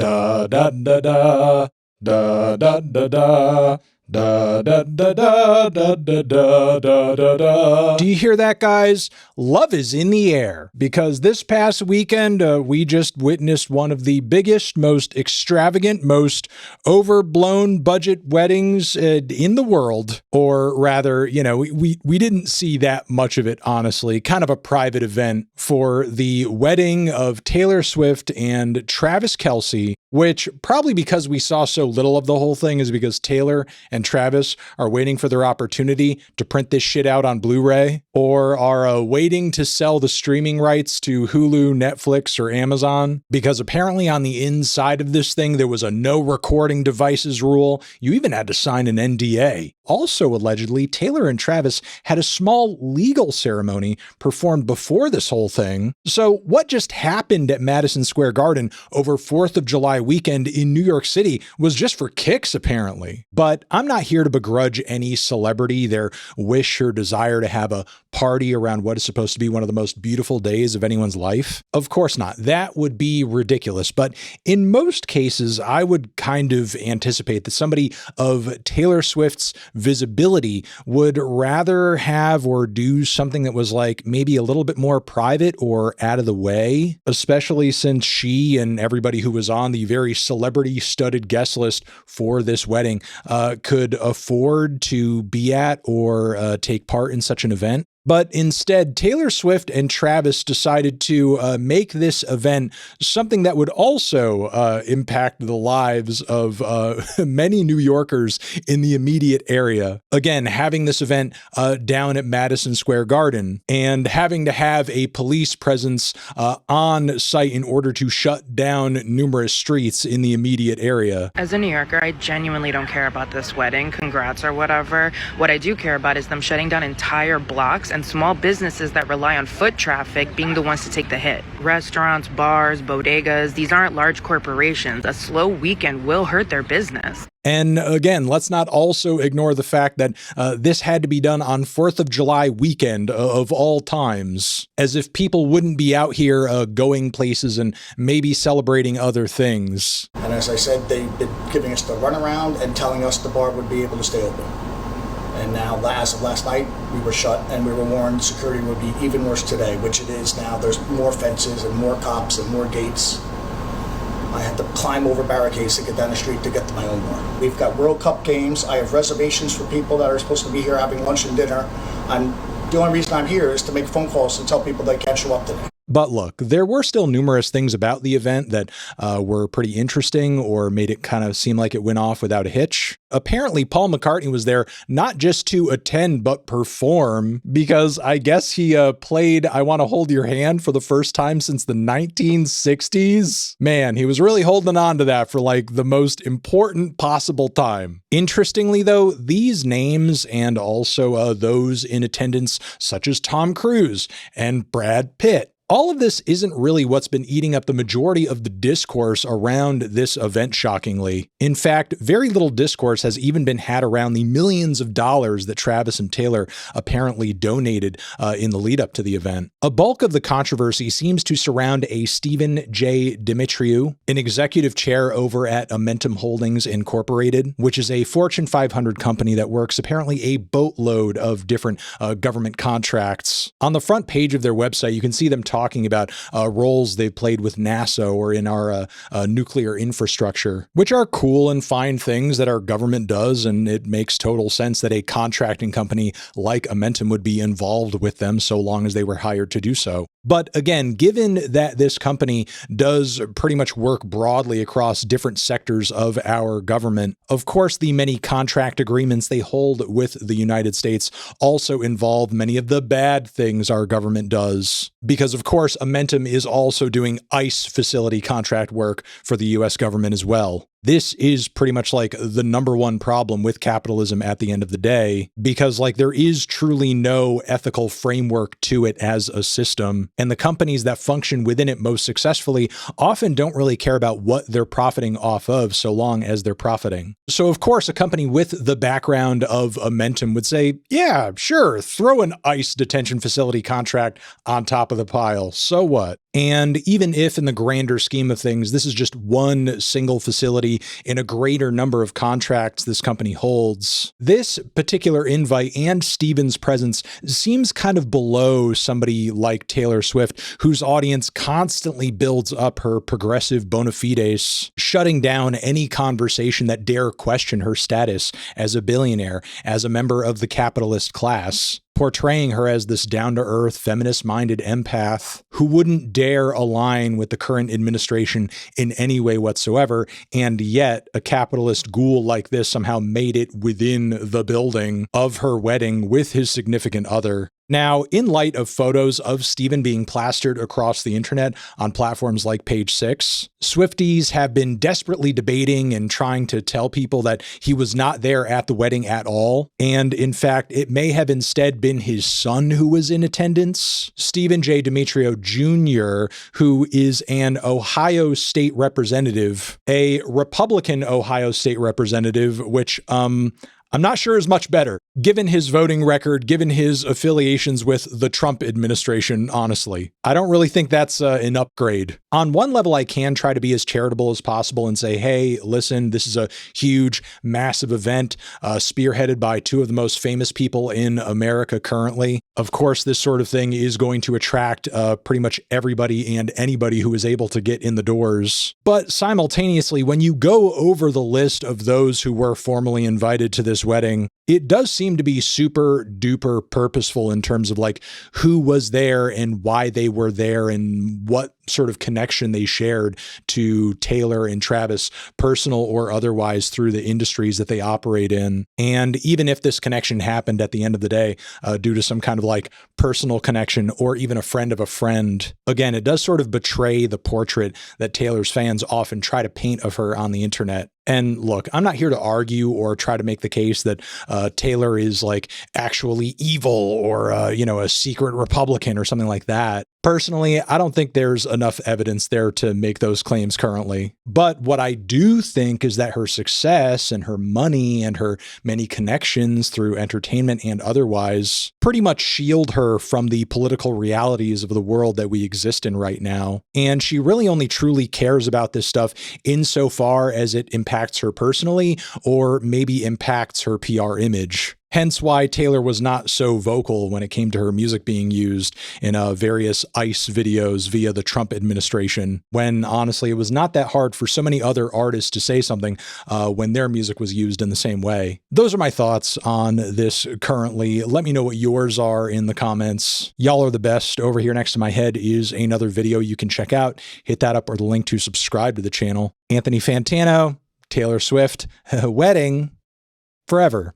Da da da da da da da da. Da da da da da da da da da da. Do you hear that, guys? Love is in the air, because this past weekend we just witnessed one of the biggest, most extravagant, most overblown budget weddings in the world. Or rather, we didn't see that much of it, honestly. Kind of a private event for the wedding of Taylor Swift and Travis Kelce, which probably because we saw so little of the whole thing is because Taylor and Travis are waiting for their opportunity to print this shit out on Blu-ray, or are waiting to sell the streaming rights to Hulu, Netflix, or Amazon, because apparently on the inside of this thing there was a no recording devices rule. You even had to sign an NDA. Also, allegedly, Taylor and Travis had a small legal ceremony performed before this whole thing. So what just happened at Madison Square Garden over 4th of July weekend in New York City was just for kicks, apparently. But I'm not here to begrudge any celebrity their wish or desire to have a party around what is supposed to be one of the most beautiful days of anyone's life. Of course not. That would be ridiculous. But in most cases, I would kind of anticipate that somebody of Taylor Swift's visibility would rather have or do something that was like maybe a little bit more private or out of the way, especially since she and everybody who was on the very celebrity-studded guest list for this wedding could afford to be at or take part in such an event. But instead, Taylor Swift and Travis decided to make this event something that would also impact the lives of many New Yorkers in the immediate area. Again, having this event down at Madison Square Garden and having to have a police presence on site in order to shut down numerous streets in the immediate area. As a New Yorker, I genuinely don't care about this wedding, congrats or whatever. What I do care about is them shutting down entire blocks and small businesses that rely on foot traffic being the ones to take the hit. Restaurants, bars, bodegas, these aren't large corporations. A slow weekend will hurt their business. And again, let's not also ignore the fact that this had to be done on 4th of July weekend of all times, as if people wouldn't be out here going places and maybe celebrating other things. And as I said, they've been giving us the runaround and telling us the bar would be able to stay open. And now, as of last night, we were shut and we were warned security would be even worse today, which it is now. There's more fences and more cops and more gates. I had to climb over barricades to get down the street to get to my own bar. We've got World Cup games. I have reservations for people that are supposed to be here having lunch and dinner. The only reason I'm here is to make phone calls and tell people they can't show up today. But look, there were still numerous things about the event that were pretty interesting or made it kind of seem like it went off without a hitch. Apparently, Paul McCartney was there not just to attend, but perform, because I guess he played I Want to Hold Your Hand for the first time since the 1960s. Man, he was really holding on to that for like the most important possible time. Interestingly, though, these names and also those in attendance, such as Tom Cruise and Brad Pitt, all of this isn't really what's been eating up the majority of the discourse around this event, shockingly. In fact, very little discourse has even been had around the millions of dollars that Travis and Taylor apparently donated in the lead up to the event. A bulk of the controversy seems to surround a Stephen J. Dimitriou, an executive chair over at Amentum Holdings Incorporated, which is a Fortune 500 company that works apparently a boatload of different government contracts. On the front page of their website, you can see them talking about roles they've played with NASA or in our nuclear infrastructure, which are cool and fine things that our government does, and it makes total sense that a contracting company like Amentum would be involved with them so long as they were hired to do so. But again, given that this company does pretty much work broadly across different sectors of our government, of course, the many contract agreements they hold with the United States also involve many of the bad things our government does. Because of course, Amentum is also doing ICE facility contract work for the US government as well. This is pretty much like the number one problem with capitalism at the end of the day, because like there is truly no ethical framework to it as a system. And the companies that function within it most successfully often don't really care about what they're profiting off of so long as they're profiting. So of course, a company with the background of Amentum would say, yeah, sure, throw an ICE detention facility contract on top of the pile. So what? And even if in the grander scheme of things, this is just one single facility in a greater number of contracts this company holds, this particular invite and Steven's presence seems kind of below somebody like Taylor Swift, whose audience constantly builds up her progressive bona fides, shutting down any conversation that dare question her status as a billionaire, as a member of the capitalist class, portraying her as this down-to-earth, feminist-minded empath who wouldn't dare align with the current administration in any way whatsoever, and yet a capitalist ghoul like this somehow made it within the building of her wedding with his significant other. Now, in light of photos of Steven being plastered across the internet on platforms like Page Six, Swifties have been desperately debating and trying to tell people that he was not there at the wedding at all. And in fact, it may have instead been his son who was in attendance, Stephen J. Demetrio Jr., who is an Ohio state representative, a Republican Ohio state representative, which, I'm not sure is much better, given his voting record, given his affiliations with the Trump administration, honestly. I don't really think that's an upgrade. On one level, I can try to be as charitable as possible and say, hey, listen, this is a huge, massive event spearheaded by two of the most famous people in America currently. Of course, this sort of thing is going to attract pretty much everybody and anybody who is able to get in the doors. But simultaneously, when you go over the list of those who were formally invited to this wedding, it does seem to be super duper purposeful in terms of like who was there and why they were there and what sort of connection they shared to Taylor and Travis, personal or otherwise, through the industries that they operate in. And even if this connection happened at the end of the day due to some kind of like personal connection or even a friend of a friend, again, it does sort of betray the portrait that Taylor's fans often try to paint of her on the internet. And look, I'm not here to argue or try to make the case that Taylor is like actually evil or, a secret Republican or something like that. Personally, I don't think there's enough evidence there to make those claims currently. But what I do think is that her success and her money and her many connections through entertainment and otherwise pretty much shield her from the political realities of the world that we exist in right now. And she really only truly cares about this stuff insofar as it impacts her personally or maybe impacts her PR image. Hence why Taylor was not so vocal when it came to her music being used in various ICE videos via the Trump administration, when honestly it was not that hard for so many other artists to say something when their music was used in the same way. Those are my thoughts on this currently. Let me know what yours are in the comments. Y'all are the best. Over here next to my head is another video you can check out. Hit that up or the link to subscribe to the channel. Anthony Fantano, Taylor Swift, wedding, forever.